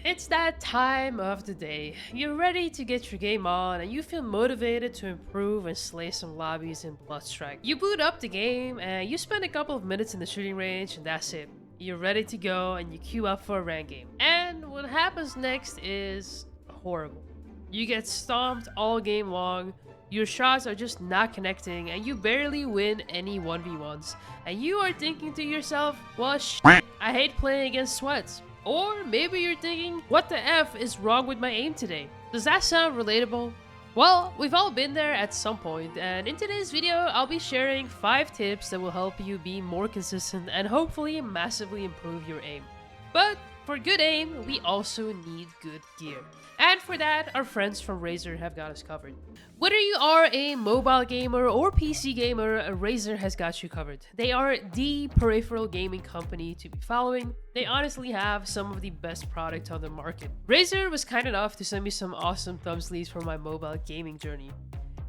It's that time of the day. You're ready to get your game on and you feel motivated to improve and slay some lobbies in Bloodstrike. You boot up the game and you spend a couple of minutes in the shooting range and that's it. You're ready to go and you queue up for a ranked game. And what happens next is horrible. You get stomped all game long, your shots are just not connecting and you barely win any 1v1s. And you are thinking to yourself, well shit, I hate playing against sweats. Or maybe you're thinking, what the F is wrong with my aim today? Does that sound relatable? Well, we've all been there at some point, and in today's video, I'll be sharing 5 tips that will help you be more consistent and hopefully massively improve your aim. But for good aim, we also need good gear. And for that, our friends from Razer have got us covered. Whether you are a mobile gamer or PC gamer, Razer has got you covered. They are the peripheral gaming company to be following. They honestly have some of the best products on the market. Razer was kind enough to send me some awesome thumb sleeves for my mobile gaming journey.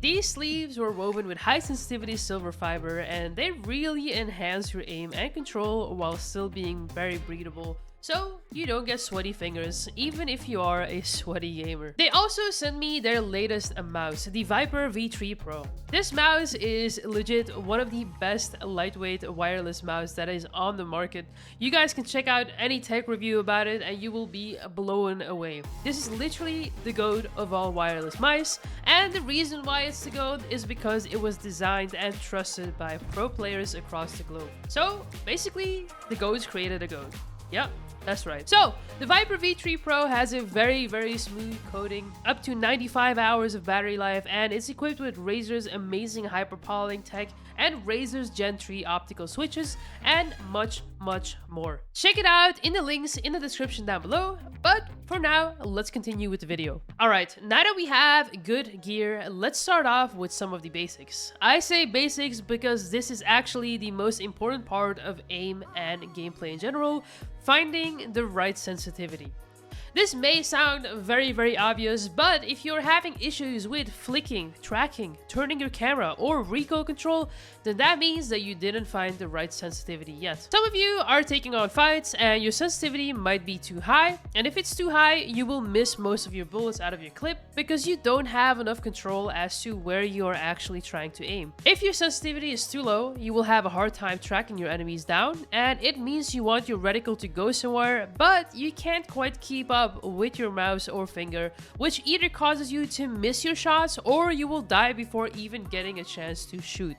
These sleeves were woven with high sensitivity silver fiber and they really enhance your aim and control while still being very breathable, so you don't get sweaty fingers even if you are a sweaty gamer. They also sent me their latest mouse, the Viper V3 Pro. This mouse is legit one of the best lightweight wireless mouse that is on the market. You guys can check out any tech review about it and you will be blown away. This is literally the GOAT of all wireless mice, and the reason why it's the GOAT is because it was designed and trusted by pro players across the globe. So basically, the GOATs created a GOAT. Yep, that's right. So, the Viper V3 Pro has a very smooth coating, up to 95 hours of battery life, and it's equipped with Razer's amazing hyperpolling tech and Razer's Gen 3 optical switches, and much more. Check it out in the links in the description down below, but for now, let's continue with the video. Alright, now that we have good gear, let's start off with some of the basics. I say basics because this is actually the most important part of aim and gameplay in general, finding the right sensitivity. This may sound very obvious, but if you're having issues with flicking, tracking, turning your camera, or recoil control, then that means that you didn't find the right sensitivity yet. Some of you are taking on fights and your sensitivity might be too high, and if it's too high, you will miss most of your bullets out of your clip because you don't have enough control as to where you are actually trying to aim. If your sensitivity is too low, you will have a hard time tracking your enemies down, and it means you want your reticle to go somewhere, but you can't quite keep up with your mouse or finger, which either causes you to miss your shots or you will die before even getting a chance to shoot.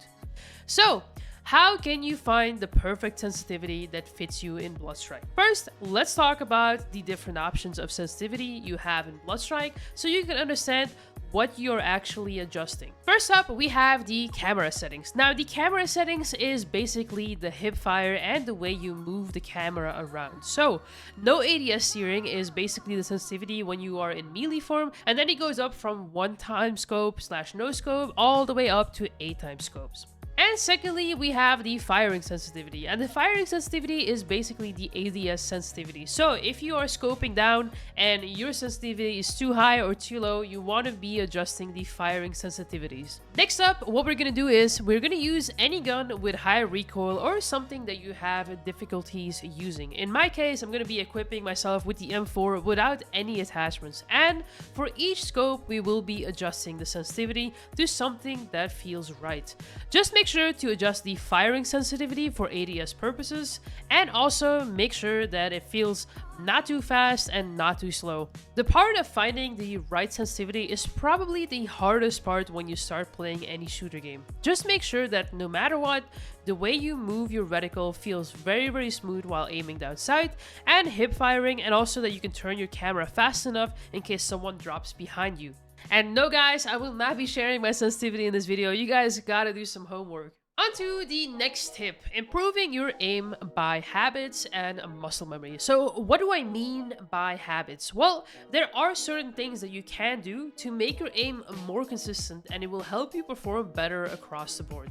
So, how can you find the perfect sensitivity that fits you in Bloodstrike? First, let's talk about the different options of sensitivity you have in Bloodstrike so you can understand what you're actually adjusting. First up, we have the camera settings. Now, the camera settings is basically the hip fire and the way you move the camera around. So, no ADS steering is basically the sensitivity when you are in melee form, and then it goes up from 1x scope / no scope all the way up to 8x scopes. And secondly, we have the firing sensitivity, and the firing sensitivity is basically the ADS sensitivity. So if you are scoping down and your sensitivity is too high or too low, you want to be adjusting the firing sensitivities. Next up, what we're going to do is we're going to use any gun with high recoil or something that you have difficulties using. In my case, I'm going to be equipping myself with the M4 without any attachments. And for each scope, we will be adjusting the sensitivity to something that feels right. Just make sure to adjust the firing sensitivity for ADS purposes, and also make sure that it feels not too fast and not too slow. The part of finding the right sensitivity is probably the hardest part when you start playing any shooter game. Just make sure that no matter what, the way you move your reticle feels very smooth while aiming down sight and hip firing, and also that you can turn your camera fast enough in case someone drops behind you. And no guys, I will not be sharing my sensitivity in this video. You guys gotta do some homework. On to the next tip, improving your aim by habits and muscle memory. So what do I mean by habits? Well, there are certain things that you can do to make your aim more consistent, and it will help you perform better across the board.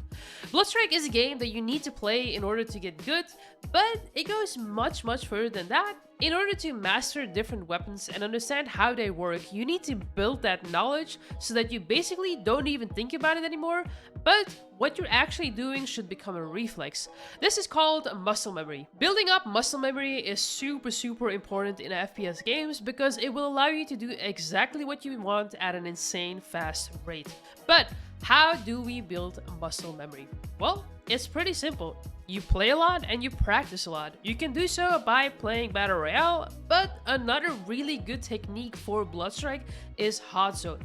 Bloodstrike is a game that you need to play in order to get good, but it goes much further than that. In order to master different weapons and understand how they work, you need to build that knowledge so that you basically don't even think about it anymore, but what you're actually doing should become a reflex. This is called muscle memory. Building up muscle memory is super important in FPS games because it will allow you to do exactly what you want at an insane fast rate. But how do we build muscle memory? Well, it's pretty simple. You play a lot and you practice a lot. You can do so by playing Battle Royale, but another really good technique for Bloodstrike is Hot Zone.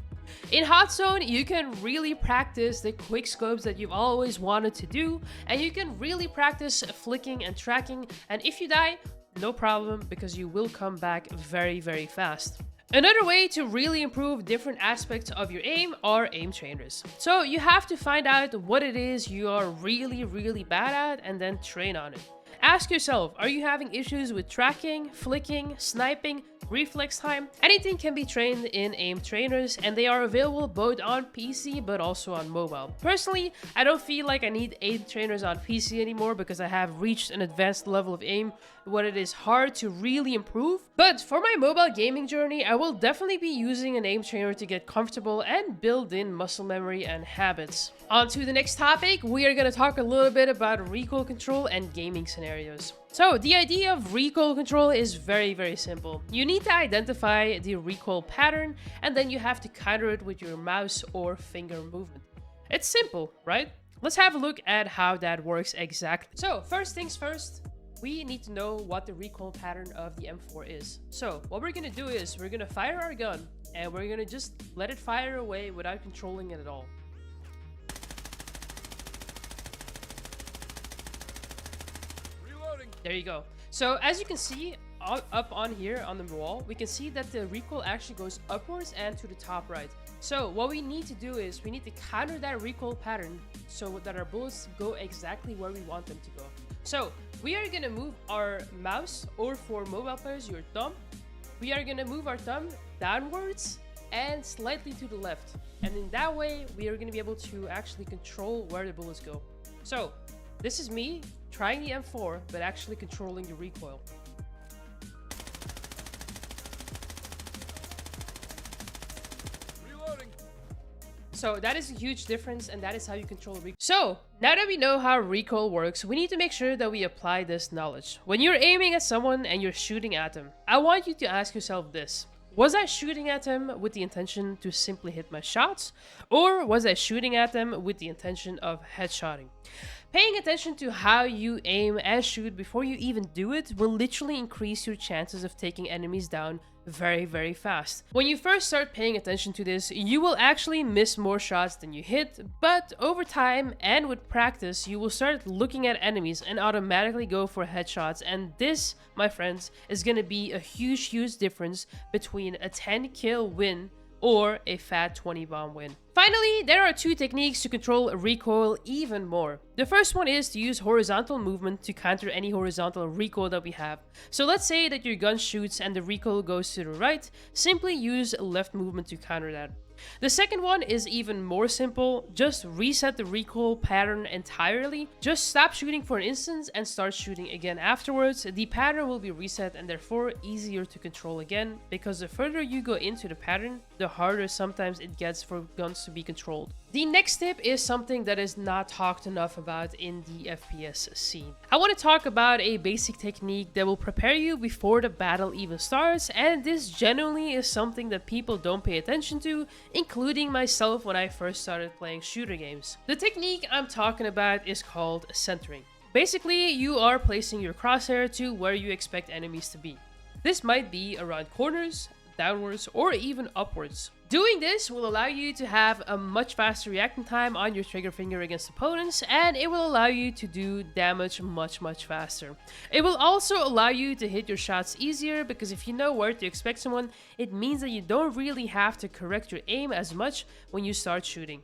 In Hot Zone, you can really practice the quick scopes that you've always wanted to do, and you can really practice flicking and tracking, and if you die, no problem, because you will come back very fast. Another way to really improve different aspects of your aim are aim trainers. So you have to find out what it is you are really bad at and then train on it. Ask yourself, are you having issues with tracking, flicking, sniping, reflex time? Anything can be trained in aim trainers, and they are available both on PC but also on mobile. Personally, I don't feel like I need aim trainers on PC anymore because I have reached an advanced level of aim where it is hard to really improve. But for my mobile gaming journey, I will definitely be using an aim trainer to get comfortable and build in muscle memory and habits. On to the next topic, we are going to talk a little bit about recoil control and gaming scenarios. So the idea of recoil control is very simple. You need to identify the recoil pattern, and then you have to counter it with your mouse or finger movement. It's simple, right? Let's have a look at how that works exactly. So first things first, we need to know what the recoil pattern of the M4 is. So what we're gonna do is we're gonna fire our gun and we're gonna just let it fire away without controlling it at all. There you go. So as you can see up on here on the wall, we can see that the recoil actually goes upwards and to the top right. So what we need to do is we need to counter that recoil pattern so that our bullets go exactly where we want them to go. So we are going to move our mouse, or for mobile players, your thumb. We are going to move our thumb downwards and slightly to the left. And in that way, we are going to be able to actually control where the bullets go. So this is me trying the M4, but actually controlling the recoil. Reloading. So that is a huge difference, and that is how you control recoil. So now that we know how recoil works, we need to make sure that we apply this knowledge. When you're aiming at someone and you're shooting at them, I want you to ask yourself this. Was I shooting at them with the intention to simply hit my shots, or was I shooting at them with the intention of headshotting? Paying attention to how you aim and shoot before you even do it will literally increase your chances of taking enemies down very fast. When you first start paying attention to this, you will actually miss more shots than you hit, but over time and with practice, you will start looking at enemies and automatically go for headshots, and this, my friends, is gonna be a huge difference between a 10 kill win or a fat 20 bomb win. Finally, there are two techniques to control recoil even more. The first one is to use horizontal movement to counter any horizontal recoil that we have. So let's say that your gun shoots and the recoil goes to the right, simply use left movement to counter that. The second one is even more simple. Just reset the recoil pattern entirely. Just stop shooting for an instant and start shooting again afterwards. The pattern will be reset and therefore easier to control again, because the further you go into the pattern, the harder sometimes it gets for guns to be controlled. The next tip is something that is not talked enough about in the FPS scene. I want to talk about a basic technique that will prepare you before the battle even starts, and this genuinely is something that people don't pay attention to, including myself when I first started playing shooter games. The technique I'm talking about is called centering. Basically, you are placing your crosshair to where you expect enemies to be. This might be around corners, downwards, or even upwards. Doing this will allow you to have a much faster reacting time on your trigger finger against opponents, and it will allow you to do damage much faster. It will also allow you to hit your shots easier, because if you know where to expect someone, it means that you don't really have to correct your aim as much when you start shooting.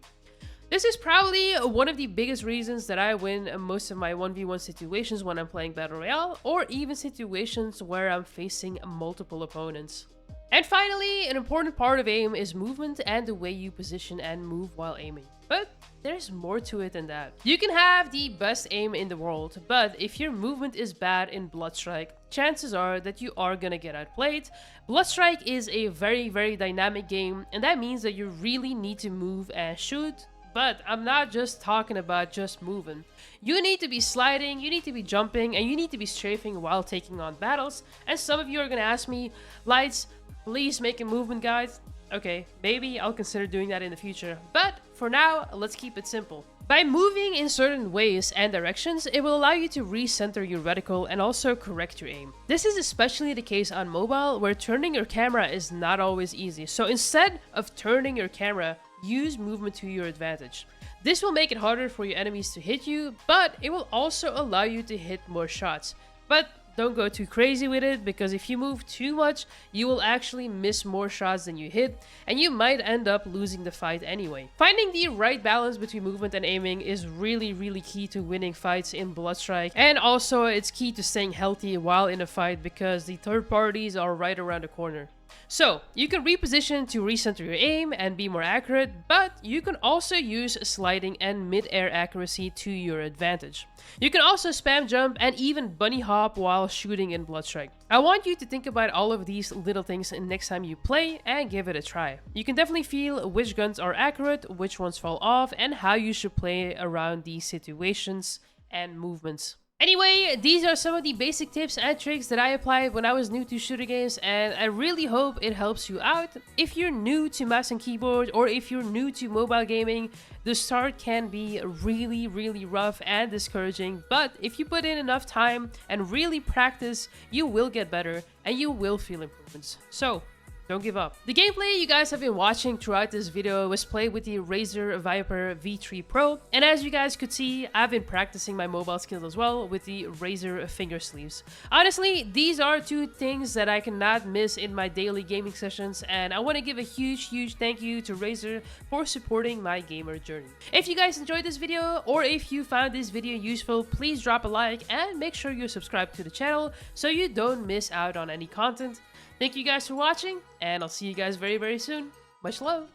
This is probably one of the biggest reasons that I win most of my 1v1 situations when I'm playing Battle Royale, or even situations where I'm facing multiple opponents. And finally, an important part of aim is movement and the way you position and move while aiming. But there's more to it than that. You can have the best aim in the world, but if your movement is bad in Bloodstrike, chances are that you are gonna get outplayed. Bloodstrike is a very dynamic game, and that means that you really need to move and shoot. But I'm not just talking about just moving. You need to be sliding, you need to be jumping, and you need to be strafing while taking on battles. And some of you are gonna ask me, Lights, please make a movement guide. Okay, maybe I'll consider doing that in the future. But for now, let's keep it simple. By moving in certain ways and directions, it will allow you to recenter your reticle and also correct your aim. This is especially the case on mobile, where turning your camera is not always easy. So instead of turning your camera, use movement to your advantage. This will make it harder for your enemies to hit you, but it will also allow you to hit more shots. But don't go too crazy with it, because if you move too much, you will actually miss more shots than you hit, and you might end up losing the fight anyway. Finding the right balance between movement and aiming is really key to winning fights in Bloodstrike, and also it's key to staying healthy while in a fight, because the third parties are right around the corner. So, you can reposition to recenter your aim and be more accurate, but you can also use sliding and mid-air accuracy to your advantage. You can also spam jump and even bunny hop while shooting in Bloodstrike. I want you to think about all of these little things next time you play and give it a try. You can definitely feel which guns are accurate, which ones fall off, and how you should play around these situations and movements. Anyway, these are some of the basic tips and tricks that I applied when I was new to shooter games, and I really hope it helps you out. If you're new to mouse and keyboard, or if you're new to mobile gaming, the start can be really rough and discouraging, but if you put in enough time and really practice, you will get better and you will feel improvements. So, don't give up. The gameplay you guys have been watching throughout this video was played with the Razer Viper V3 Pro, and as you guys could see, I've been practicing my mobile skills as well with the Razer finger sleeves. Honestly, these are two things that I cannot miss in my daily gaming sessions, and I want to give a huge thank you to Razer for supporting my gamer journey. If you guys enjoyed this video, or if you found this video useful, please drop a like and make sure you're subscribed to the channel so you don't miss out on any content. Thank you guys for watching, and I'll see you guys very soon. Much love!